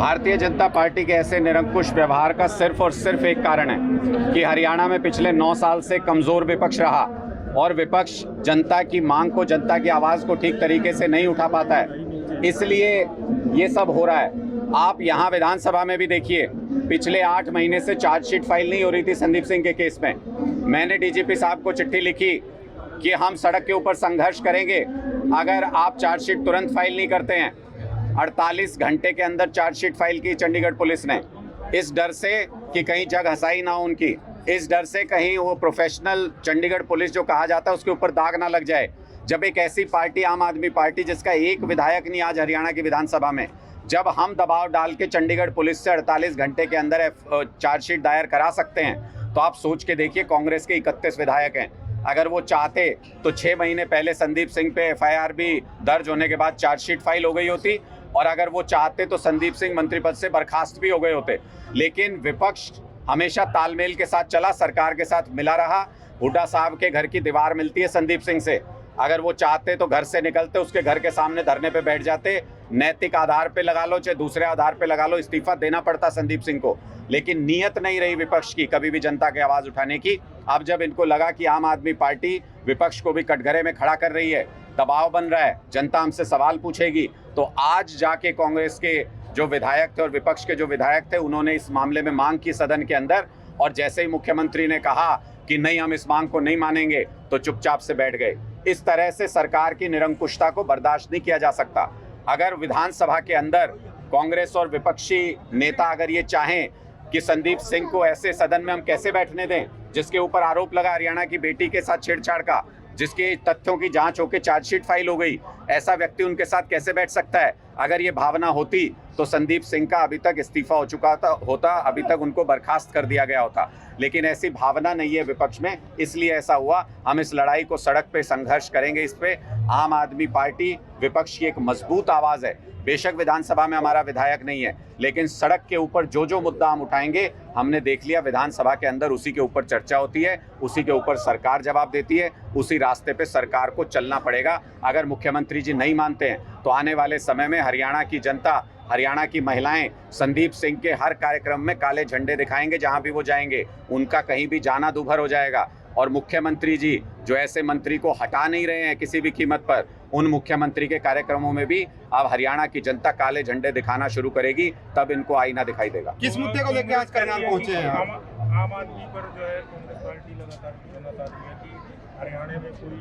Bharatiya Janata party के ऐसे निरंकुश व्यवहार का सिर्फ और सिर्फ एक कारण है कि हरियाणा में पिछले 9 साल से कमज़ोर विपक्ष रहा और विपक्ष जनता की मांग को, जनता की आवाज़ को ठीक तरीके से नहीं उठा पाता है, इसलिए ये सब हो रहा है। आप यहाँ विधानसभा में भी देखिए, पिछले 8 महीने से चार्जशीट फाइल नहीं हो रही थी संदीप सिंह के केस में। मैंने डीजीपी साहब को चिट्ठी लिखी कि हम सड़क के ऊपर संघर्ष करेंगे अगर आप चार्जशीट तुरंत फाइल नहीं करते हैं। 48 घंटे के अंदर चार्जशीट फाइल की चंडीगढ़ पुलिस ने, इस डर से कि कहीं जग हंसाई ना हो उनकी, इस डर से कहीं वो प्रोफेशनल चंडीगढ़ पुलिस जो कहा जाता है उसके ऊपर दाग ना लग जाए। जब एक ऐसी पार्टी, आम आदमी पार्टी, जिसका एक विधायक नहीं आज हरियाणा की विधानसभा में, जब हम दबाव डाल के चंडीगढ़ पुलिस से 48 घंटे के अंदर चार्जशीट दायर करा सकते हैं, तो आप सोच के देखिए कांग्रेस के 31 विधायक हैं। अगर वो चाहते तो 6 महीने पहले संदीप सिंह पे एफआईआर भी दर्ज होने के बाद चार्जशीट फाइल हो गई होती, और अगर वो चाहते तो संदीप सिंह मंत्री पद से बर्खास्त भी हो गए होते। लेकिन विपक्ष हमेशा तालमेल के साथ चला, सरकार के साथ मिला रहा। हुड्डा साहब के घर की दीवार मिलती है संदीप सिंह से, अगर वो चाहते तो घर से निकलते, उसके घर के सामने धरने पे बैठ जाते, नैतिक आधार पे लगा लो चाहे दूसरे आधार पे लगा लो, इस्तीफा देना पड़ता संदीप सिंह को। लेकिन नीयत नहीं रही विपक्ष की कभी भी जनता की आवाज़ उठाने की। अब जब इनको लगा कि आम आदमी पार्टी विपक्ष को भी कटघरे में खड़ा कर रही है, दबाव बन रहा है, जनता हमसे सवाल पूछेगी, तो आज जाके कांग्रेस के जो विधायक थे और विपक्ष के जो विधायक थे, उन्होंने इस मामले में मांग की सदन के अंदर, और जैसे ही मुख्यमंत्री ने कहा कि नहीं हम इस मांग को नहीं मानेंगे, तो चुपचाप से बैठ गए। इस तरह से सरकार की निरंकुशता को बर्दाश्त नहीं किया जा सकता। अगर विधानसभा के अंदर कांग्रेस और विपक्षी नेता अगर ये चाहें कि संदीप सिंह को ऐसे सदन में हम कैसे बैठने दें जिसके ऊपर आरोप लगा हरियाणा की बेटी के साथ छेड़छाड़ का, जिसके तथ्यों की जांच होकर चार्जशीट फाइल हो गई, ऐसा व्यक्ति उनके साथ कैसे बैठ सकता है? अगर ये भावना होती तो संदीप सिंह का अभी तक इस्तीफा हो चुका होता, अभी तक उनको बर्खास्त कर दिया गया होता। लेकिन ऐसी भावना नहीं है विपक्ष में, इसलिए ऐसा हुआ। हम इस लड़ाई को सड़क पे संघर्ष करेंगे। इस पे आम आदमी पार्टी विपक्ष की एक मजबूत आवाज़ है। बेशक विधानसभा में हमारा विधायक नहीं है, लेकिन सड़क के ऊपर जो जो मुद्दा हम उठाएंगे, हमने देख लिया विधानसभा के अंदर उसी के ऊपर चर्चा होती है, उसी के ऊपर सरकार जवाब देती है, उसी रास्ते पे सरकार को चलना पड़ेगा। अगर मुख्यमंत्री जी नहीं मानते हैं तो आने वाले समय में हरियाणा की जनता, हरियाणा की महिलाएं संदीप सिंह के हर कार्यक्रम में काले झंडे दिखाएंगे। जहां भी वो जाएंगे उनका कहीं भी जाना दूभर हो जाएगा। और मुख्यमंत्री जी जो ऐसे मंत्री को हटा नहीं रहे हैं किसी भी कीमत पर, उन मुख्यमंत्री के कार्यक्रमों में भी अब हरियाणा की जनता काले झंडे दिखाना शुरू करेगी, तब इनको आईना दिखाई देगा। किस मुद्दे को लेकर आज करनाल पहुंचे हैं? आम आदमी पर जो है कांग्रेस पार्टी लगातार है कि हरियाणा में कोई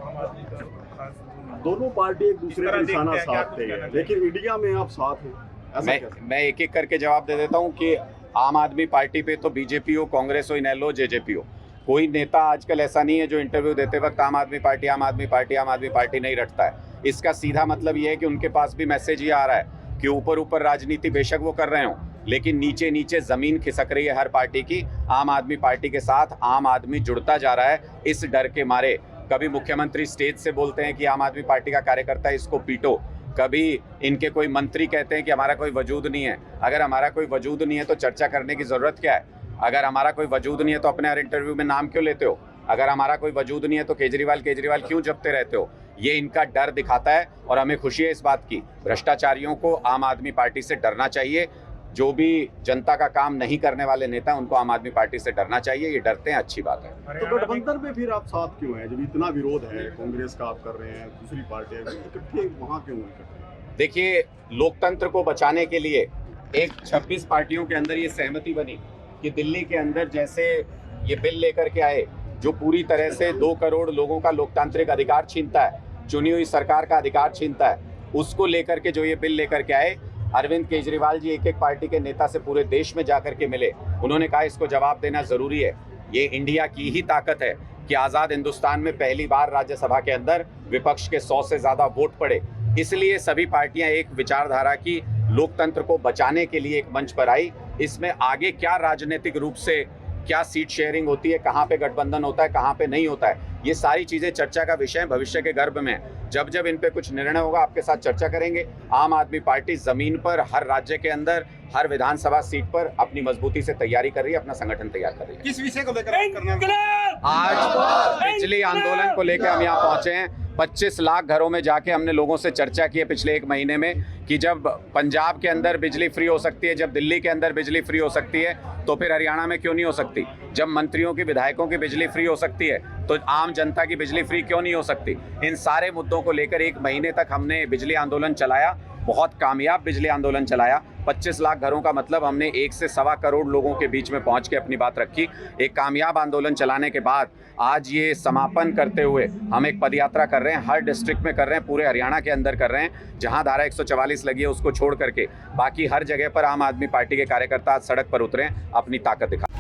आम आदमी का खास दोनों पार्टी एक दूसरे का निशाना साधते हैं, लेकिन मीडिया में आप साथ हैं। मैं एक एक करके जवाब दे देता हूं कि आम आदमी पार्टी पे तो बीजेपी हो, कांग्रेस हो, इनेलो, जेजेपी हो, कोई नेता आजकल ऐसा नहीं है जो इंटरव्यू देते वक्त आम आदमी पार्टी, आम आदमी पार्टी, आम आदमी पार्टी नहीं रटता है। इसका सीधा मतलब ये है कि उनके पास भी मैसेज ये आ रहा है कि ऊपर ऊपर राजनीति बेशक वो कर रहे हो, लेकिन नीचे नीचे जमीन खिसक रही है हर पार्टी की। आम आदमी पार्टी के साथ आम आदमी जुड़ता जा रहा है इस डर के मारे। कभी मुख्यमंत्री स्टेज से बोलते हैं कि आम आदमी पार्टी का कार्यकर्ता है, इसको पीटो। कभी इनके कोई मंत्री कहते हैं कि हमारा कोई वजूद नहीं है। अगर हमारा कोई वजूद नहीं है तो चर्चा करने की ज़रूरत क्या है? अगर हमारा कोई वजूद नहीं है तो अपने हर इंटरव्यू में नाम क्यों लेते हो? अगर हमारा कोई वजूद नहीं है तो केजरीवाल क्यों जपते रहते हो? ये इनका डर दिखाता है और हमें खुशी है इस बात की। भ्रष्टाचारियों को आम आदमी पार्टी से डरना चाहिए। जो भी जनता का काम नहीं करने वाले नेता, उनको आम आदमी पार्टी से डरना चाहिए। ये डरते हैं, अच्छी बात है। तो गठबंधन में फिर आप साथ क्यों हैं? जब इतना विरोध है कांग्रेस का आप कर रहे हैं, दूसरी पार्टी इकट्ठे वहाँ क्यों इकट्ठे? देखिए, लोकतंत्र को बचाने के लिए एक 26 पार्टियों के अंदर ये सहमति बनी कि दिल्ली के अंदर जैसे ये बिल लेकर के आए जो पूरी तरह से 2 करोड़ लोगों का लोकतांत्रिक अधिकार छीनता है, चुनी हुई सरकार का अधिकार छीनता है, उसको लेकर के जो ये बिल लेकर के आए, अरविंद केजरीवाल जी एक एक पार्टी के नेता से पूरे देश में जाकर के मिले। उन्होंने कहा इसको जवाब देना ज़रूरी है। ये इंडिया की ही ताकत है कि आज़ाद हिंदुस्तान में पहली बार राज्यसभा के अंदर विपक्ष के 100 से ज़्यादा वोट पड़े। इसलिए सभी पार्टियां एक विचारधारा की लोकतंत्र को बचाने के लिए एक मंच पर आई। इसमें आगे क्या राजनीतिक रूप से क्या सीट शेयरिंग होती है, कहाँ पे गठबंधन होता है, कहाँ पे नहीं होता है, ये सारी चीज़ें चर्चा का विषय भविष्य के गर्भ में। जब जब इन पे कुछ निर्णय होगा आपके साथ चर्चा करेंगे। आम आदमी पार्टी जमीन पर हर राज्य के अंदर हर विधानसभा सीट पर अपनी मजबूती से तैयारी कर रही है, अपना संगठन तैयार कर रही है। किस विषय को लेकर करना? आज बिजली आंदोलन को लेकर हम यहाँ पहुंचे हैं। 25 लाख घरों में जाके हमने लोगों से चर्चा की है पिछले 1 महीने में कि जब पंजाब के अंदर बिजली फ्री हो सकती है, जब दिल्ली के अंदर बिजली फ्री हो सकती है, तो फिर हरियाणा में क्यों नहीं हो सकती? जब मंत्रियों की, विधायकों की बिजली फ्री हो सकती है, तो आम जनता की बिजली फ्री क्यों नहीं हो सकती? इन सारे मुद्दों को लेकर 1 महीने तक हमने बिजली आंदोलन चलाया, बहुत कामयाब बिजली आंदोलन चलाया। 25 लाख घरों का मतलब हमने 1 से सवा करोड़ लोगों के बीच में पहुंच के अपनी बात रखी। एक कामयाब आंदोलन चलाने के बाद आज ये समापन करते हुए हम एक पदयात्रा कर रहे हैं, हर डिस्ट्रिक्ट में कर रहे हैं, पूरे हरियाणा के अंदर कर रहे हैं। जहां धारा 144 लगी है उसको छोड़ करके बाकी हर जगह पर आम आदमी पार्टी के कार्यकर्ता आज सड़क पर उतरे हैं, अपनी ताकत दिखा।